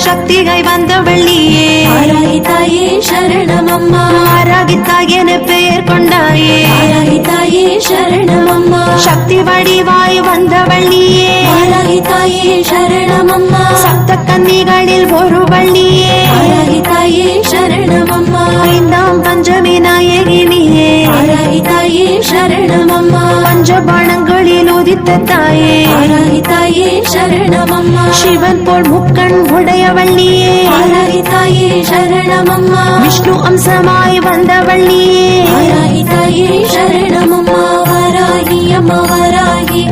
சக்திகாய் வந்தவள் நீயே. வாராகி தாயே சரணமம்மா. வாராகி தாய் என பெயர் கொண்டாயே. வாராகி தாயே சரணமம்மா. சக்தி வடிவாய் வந்தவள் நீயே. வாராகி தாயே சரணமம்மா. சப்த கன்னிகளில் ஒருவள் நீயே. வாராகி தாயே சரணமம்மா. ஐந்தாம் பஞ்சமி நாயகி நீயே. வாராகி தாயே சரணமம்மா. பஞ்சபாணங்களில் உதித்த தாயே. வாராகி தாயே சரணமம்மா. சிவன் போல் முக்கண் உடையவள் நீயே. வாராகி தாயே சரணமம்மா. விஷ்ணு அம்சமாய் வந்தவள் நீயே. வாராகி தாயே சரணமம்மா. வாராகி அம்மா வாராகி